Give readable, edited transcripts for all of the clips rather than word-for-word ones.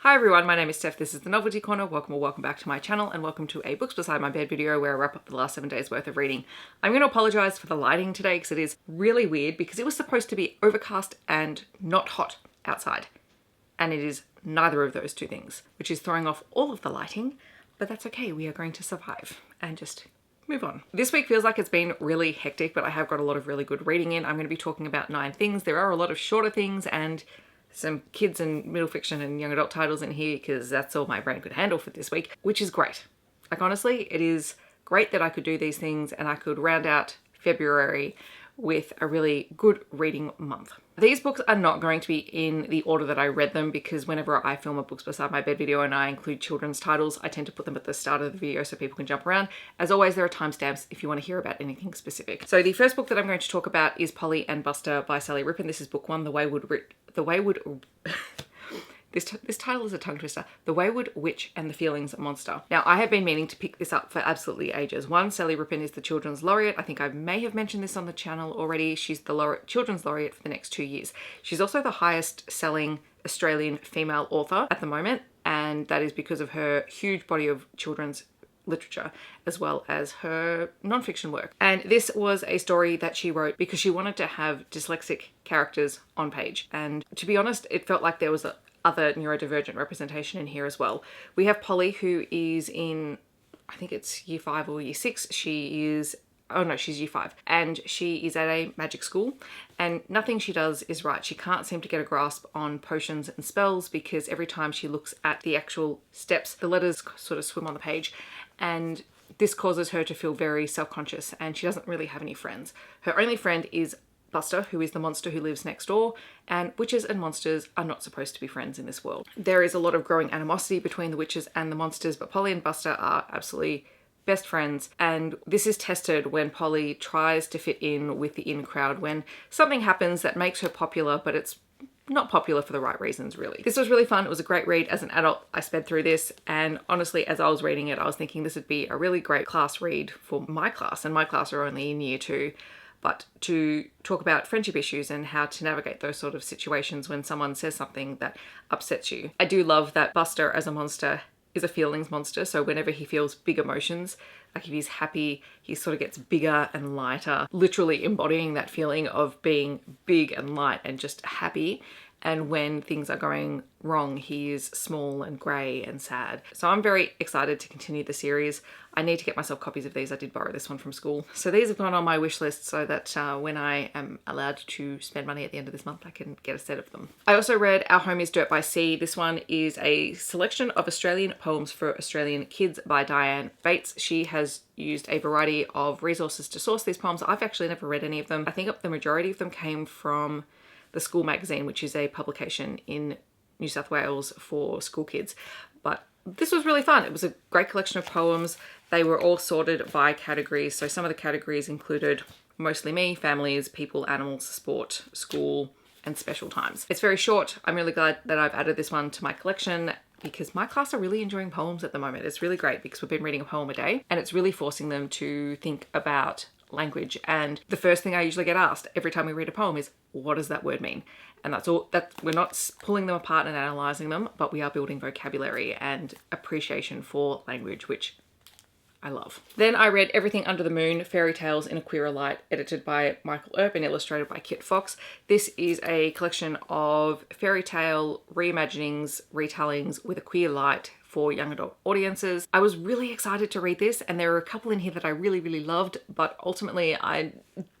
Hi everyone, my name is Steph, this is the Novelty Corner. Welcome back to my channel and welcome to a Books Beside My Bed video where I wrap up the last 7 days worth of reading. I'm going to apologise for the lighting today because it is really weird because it was supposed to be overcast and not hot outside. And it is neither of those two things, which is throwing off all of the lighting, but that's okay, we are going to survive and just move on. This week feels like it's been really hectic, but I have got a lot of really good reading in. I'm going to be talking about 9 things. There are a lot of shorter things and some kids and middle fiction and young adult titles in here because that's all my brain could handle for this week, which is great. Like honestly, it is great that I could do these things and I could round out February with a really good reading month. These books are not going to be in the order that I read them because whenever I film a Books Beside My Bed video and I include children's titles, I tend to put them at the start of the video so people can jump around. As always, there are timestamps if you want to hear about anything specific. So the first book that I'm going to talk about is Polly and Buster by Sally Rippin. This is book 1, The Wayward This title is a tongue twister. The Wayward Witch and the Feelings Monster. Now, I have been meaning to pick this up for absolutely ages. One, Sally Rippin is the Children's Laureate. I think I may have mentioned this on the channel already. She's the Children's Laureate for the next 2 years. She's also the highest selling Australian female author at the moment, and that is because of her huge body of children's literature as well as her non-fiction work. And this was a story that she wrote because she wanted to have dyslexic characters on page. And to be honest, it felt like there was other neurodivergent representation in here as well. We have Polly, who is in, I think it's year 5 or year 6. She's year 5. And she is at a magic school and nothing she does is right. She can't seem to get a grasp on potions and spells because every time she looks at the actual steps, the letters sort of swim on the page. And this causes her to feel very self-conscious and she doesn't really have any friends. Her only friend is Buster, who is the monster who lives next door, and witches and monsters are not supposed to be friends in this world. There is a lot of growing animosity between the witches and the monsters, but Polly and Buster are absolutely best friends, and this is tested when Polly tries to fit in with the in crowd when something happens that makes her popular, but it's not popular for the right reasons, really. This was really fun. It was a great read. As an adult, I sped through this, and honestly, as I was reading it, I was thinking this would be a really great class read for my class, and my class are only in year 2. But to talk about friendship issues and how to navigate those sort of situations when someone says something that upsets you. I do love that Buster as a monster is a feelings monster, so whenever he feels big emotions, like if he's happy, he sort of gets bigger and lighter, literally embodying that feeling of being big and light and just happy. And when things are going wrong, he is small and grey and sad. So I'm very excited to continue the series. I need to get myself copies of these. I did borrow this one from school. So these have gone on my wish list so that when I am allowed to spend money at the end of this month, I can get a set of them. I also read Our Home is Dirt by Sea. This one is a selection of Australian poems for Australian kids by Diane. She has used a variety of resources to source these poems. I've actually never read any of them. I think the majority of them came from the School magazine, which is a publication in New South Wales for school kids. But this was really fun. It was a great collection of poems. They were all sorted by categories. So some of the categories included mostly me, families, people, animals, sport, school, and special times. It's very short. I'm really glad that I've added this one to my collection because my class are really enjoying poems at the moment. It's really great because we've been reading a poem a day and it's really forcing them to think about language. And the first thing I usually get asked every time we read a poem is, what does that word mean? And that's all. We're not pulling them apart and analysing them, but we are building vocabulary and appreciation for language, which I love. Then I read Everything Under the Moon, Fairy Tales in a Queerer Light, edited by Michael Earp and illustrated by Kit Fox. This is a collection of fairy tale reimaginings, retellings with a queer light for young adult audiences. I was really excited to read this, and there were a couple in here that I really, really loved, but ultimately I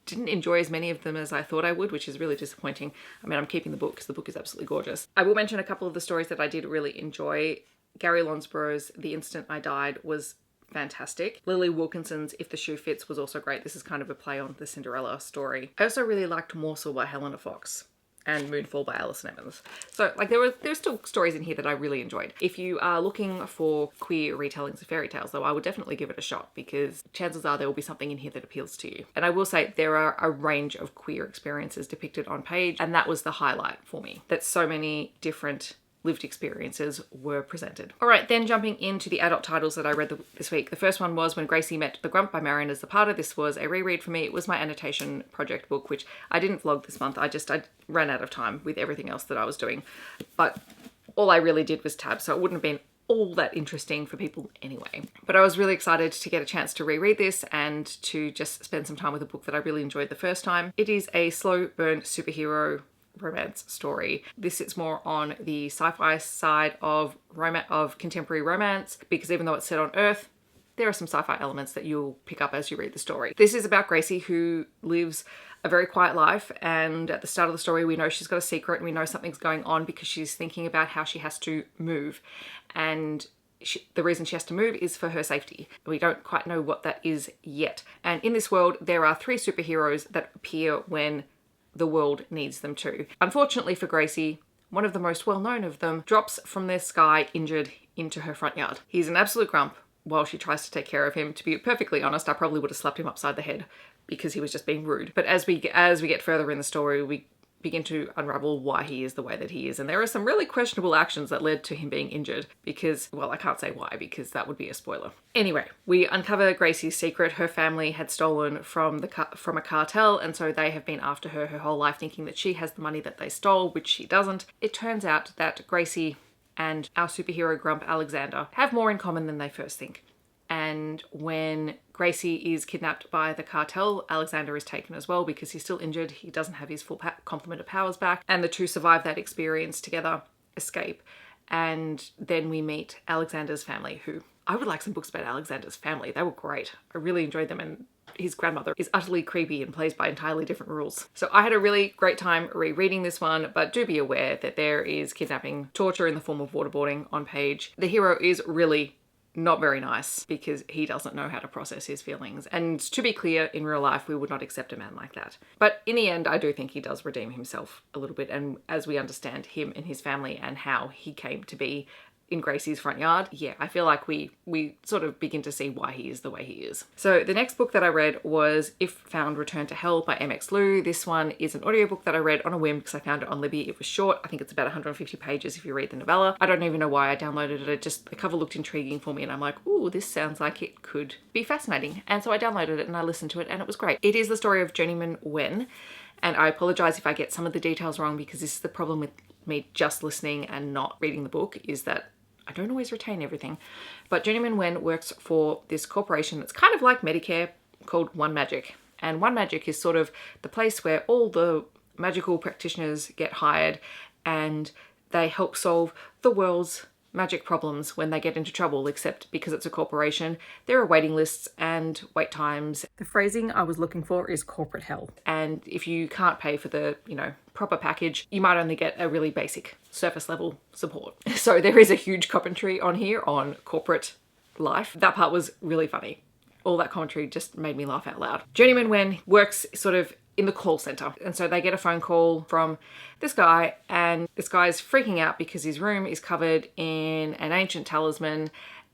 didn't enjoy as many of them as I thought I would, which is really disappointing. I mean, I'm keeping the book because the book is absolutely gorgeous. I will mention a couple of the stories that I did really enjoy. Gary Lonsborough's The Instant I Died was fantastic. Lily Wilkinson's If the Shoe Fits was also great. This is kind of a play on the Cinderella story. I also really liked Morsel by Helena Fox and Moonfall by Alison Evans. So like there's still stories in here that I really enjoyed. If you are looking for queer retellings of fairy tales though, I would definitely give it a shot because chances are there will be something in here that appeals to you. And I will say there are a range of queer experiences depicted on page, and that was the highlight for me, that so many different lived experiences were presented. All right, then jumping into the adult titles that I read this week. The first one was When Gracie Met the Grump by Mariana Zapata. This was a reread for me. It was my annotation project book, which I didn't vlog this month. I ran out of time with everything else that I was doing. But all I really did was tab, so it wouldn't have been all that interesting for people anyway. But I was really excited to get a chance to reread this and to just spend some time with a book that I really enjoyed the first time. It is a slow burn superhero romance story. This is more on the sci-fi side of contemporary romance, because even though it's set on Earth, there are some sci-fi elements that you'll pick up as you read the story. This is about Gracie, who lives a very quiet life, and at the start of the story we know she's got a secret and we know something's going on because she's thinking about how she has to move, and the reason she has to move is for her safety. We don't quite know what that is yet. And in this world there are 3 superheroes that appear when the world needs them to. Unfortunately for Gracie, one of the most well-known of them drops from the sky injured into her front yard. He's an absolute grump while she tries to take care of him. To be perfectly honest, I probably would have slapped him upside the head because he was just being rude. But as we get further in the story, we begin to unravel why he is the way that he is. And there are some really questionable actions that led to him being injured because, well, I can't say why because that would be a spoiler. Anyway, we uncover Gracie's secret. Her family had stolen from a cartel, and so they have been after her whole life, thinking that she has the money that they stole, which she doesn't. It turns out that Gracie and our superhero Grump, Alexander, have more in common than they first think. And when Gracie is kidnapped by the cartel, Alexander is taken as well because he's still injured. He doesn't have his full complement of powers back. And the two survive that experience together, escape. And then we meet Alexander's family, who I would like some books about Alexander's family. They were great. I really enjoyed them, and his grandmother is utterly creepy and plays by entirely different rules. So I had a really great time rereading this one, but do be aware that there is kidnapping, torture in the form of waterboarding on page. The hero is really not very nice because he doesn't know how to process his feelings. And to be clear, in real life, we would not accept a man like that. But in the end, I do think he does redeem himself a little bit. And as we understand him and his family and how he came to be in Gracie's front yard, yeah, I feel like we sort of begin to see why he is the way he is. So the next book that I read was If Found, Return to Hell by MX Lu. This one is an audiobook that I read on a whim because I found it on Libby. It was short. I think it's about 150 pages if you read the novella. I don't even know why I downloaded it. The cover looked intriguing for me and I'm like, ooh, this sounds like it could be fascinating. And so I downloaded it and I listened to it and it was great. It is the story of Journeyman Wen. And I apologize if I get some of the details wrong because this is the problem with me just listening and not reading the book, is that I don't always retain everything. But Journeyman Wen works for this corporation that's kind of like Medicare called One Magic. And One Magic is sort of the place where all the magical practitioners get hired and they help solve the world's magic problems when they get into trouble, except because it's a corporation, there are waiting lists and wait times. The phrasing I was looking for is corporate hell. And if you can't pay for the, proper package, you might only get a really basic surface level support. So there is a huge commentary on here on corporate life. That part was really funny. All that commentary just made me laugh out loud. Journeyman Wen works sort of in the call center. And so they get a phone call from this guy, and this guy is freaking out because his room is covered in an ancient talisman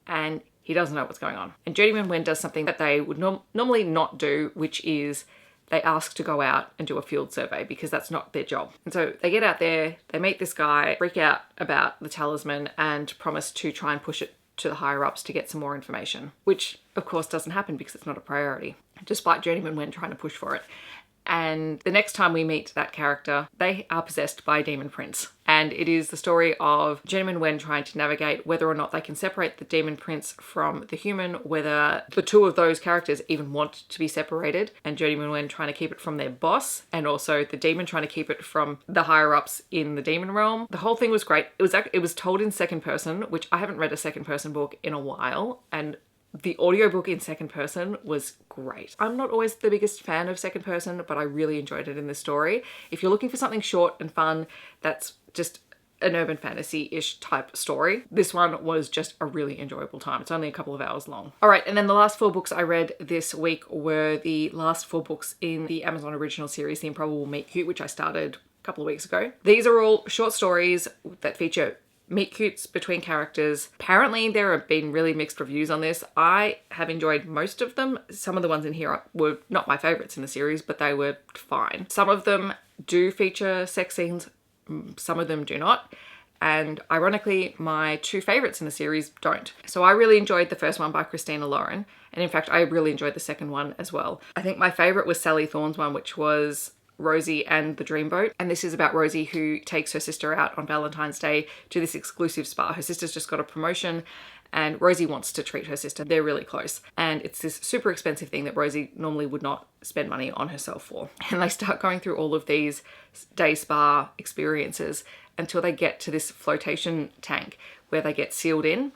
and he doesn't know what's going on. And Journeyman Wen does something that they would normally not do, which is they ask to go out and do a field survey because that's not their job. And so they get out there, they meet this guy, freak out about the talisman and promise to try and push it to the higher ups to get some more information, which of course doesn't happen because it's not a priority, despite Journeyman Wen trying to push for it. And the next time we meet that character, they are possessed by a demon prince. And it is the story of Journeyman Wen trying to navigate whether or not they can separate the demon prince from the human, whether the two of those characters even want to be separated, and Journeyman Wen trying to keep it from their boss, and also the demon trying to keep it from the higher ups in the demon realm. The whole thing was great. It was told in second person, which I haven't read a second person book in a while, and the audiobook in second person was great. I'm not always the biggest fan of second person, but I really enjoyed it in this story. If you're looking for something short and fun, that's just an urban fantasy-ish type story, this one was just a really enjoyable time. It's only a couple of hours long. All right, and then the last 4 books I read this week were the last 4 books in the Amazon original series, The Improbable Meet Cute, which I started a couple of weeks ago. These are all short stories that feature meet cutes between characters. Apparently there have been really mixed reviews on this. I have enjoyed most of them. Some of the ones in here were not my favorites in the series, but they were fine. Some of them do feature sex scenes, some of them do not. And ironically, my 2 favorites in the series don't. So I really enjoyed the first one by Christina Lauren. And in fact, I really enjoyed the second one as well. I think my favorite was Sally Thorne's one, which was Rosie and the Dreamboat. And this is about Rosie, who takes her sister out on Valentine's Day to this exclusive spa. Her sister's just got a promotion and Rosie wants to treat her sister. They're really close. And it's this super expensive thing that Rosie normally would not spend money on herself for. And they start going through all of these day spa experiences until they get to this flotation tank where they get sealed in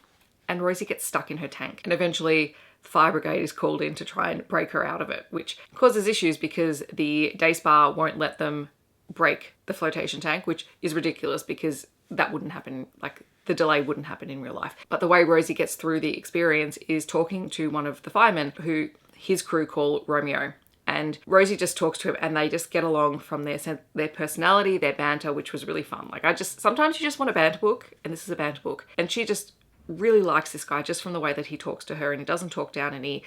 and Rosie gets stuck in her tank. And eventually the fire brigade is called in to try and break her out of it, which causes issues because the day spa won't let them break the flotation tank, which is ridiculous because that wouldn't happen, like the delay wouldn't happen in real life. But the way Rosie gets through the experience is talking to one of the firemen who his crew call Romeo. And Rosie just talks to him and they just get along from their personality, their banter, which was really fun. Like sometimes you just want a banter book, and this is a banter book. And she just really likes this guy just from the way that he talks to her, and he doesn't talk down, and he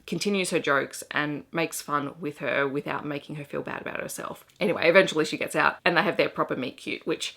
continues her jokes and makes fun with her without making her feel bad about herself. Anyway, eventually she gets out and they have their proper meet cute, which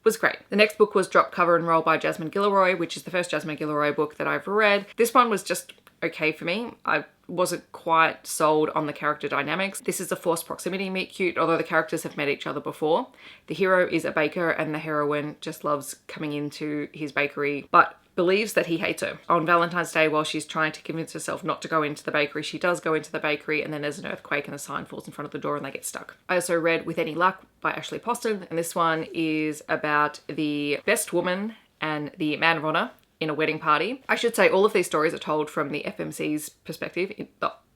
was great. The next book was Drop, Cover and Roll by Jasmine Guillory, which is the first Jasmine Guillory book that I've read. This one was just okay for me. I wasn't quite sold on the character dynamics. This is a forced proximity meet cute, although the characters have met each other before. The hero is a baker and the heroine just loves coming into his bakery, but believes that he hates her. On Valentine's Day, while she's trying to convince herself not to go into the bakery, she does go into the bakery, and then there's an earthquake and a sign falls in front of the door and they get stuck. I also read With Any Luck by Ashley Poston, and this one is about the best woman and the man of honor in a wedding party. I should say all of these stories are told from the FMC's perspective in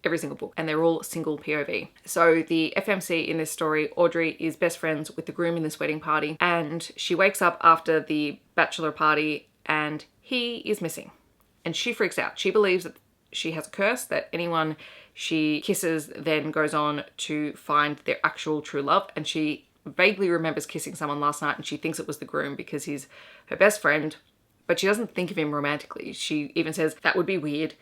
every single book, and they're all single POV. So the FMC in this story, Audrey, is best friends with the groom in this wedding party, and she wakes up after the bachelor party and he is missing. And she freaks out. She believes that she has a curse, that anyone she kisses then goes on to find their actual true love. And she vaguely remembers kissing someone last night and she thinks it was the groom because he's her best friend, but she doesn't think of him romantically. She even says, that would be weird.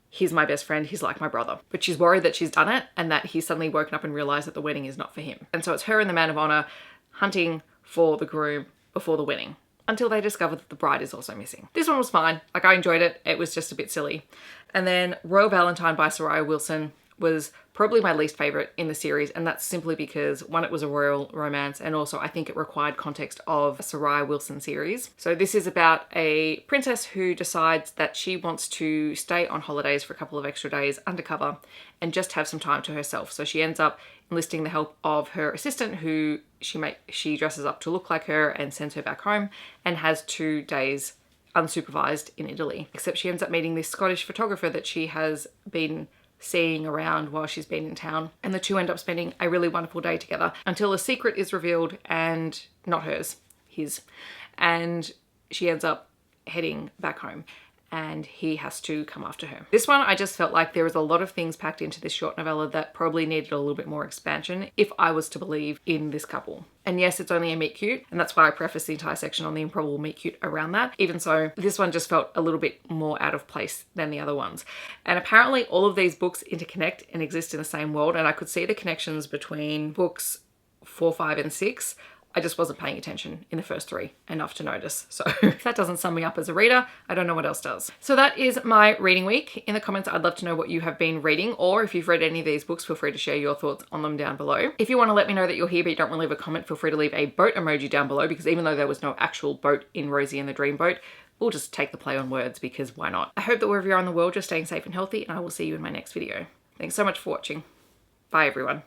He's my best friend. He's like my brother. But she's worried that she's done it and that he's suddenly woken up and realized that the wedding is not for him. And so it's her and the man of honor hunting for the groom before the wedding, until they discover that the bride is also missing. This one was fine. Like, I enjoyed it. It was just a bit silly. And then Royal Valentine by Sariah Wilson was probably my least favorite in the series, and that's simply because, one, it was a royal romance, and also I think it required context of a Sariah Wilson series. So this is about a princess who decides that she wants to stay on holidays for a couple of extra days undercover and just have some time to herself. So she ends up enlisting the help of her assistant, who she dresses up to look like her and sends her back home, and has 2 days unsupervised in Italy. Except she ends up meeting this Scottish photographer that she has been seeing around while she's been in town, and the two end up spending a really wonderful day together until a secret is revealed, and not hers, his, and she ends up heading back home and he has to come after her. This one, I just felt like there was a lot of things packed into this short novella that probably needed a little bit more expansion if I was to believe in this couple. And yes, it's only a meet cute, and that's why I preface the entire section on the improbable meet cute around that. Even so, this one just felt a little bit more out of place than the other ones. And apparently all of these books interconnect and exist in the same world, and I could see the connections between books 4, 5, and 6. I just wasn't paying attention in the first 3 enough to notice. So if that doesn't sum me up as a reader, I don't know what else does. So that is my reading week. In the comments, I'd love to know what you have been reading, or if you've read any of these books, feel free to share your thoughts on them down below. If you want to let me know that you're here but you don't want to leave a comment, feel free to leave a boat emoji down below, because even though there was no actual boat in Rosie and the Dreamboat, we'll just take the play on words because why not? I hope that wherever you are in the world, you're staying safe and healthy, and I will see you in my next video. Thanks so much for watching. Bye everyone.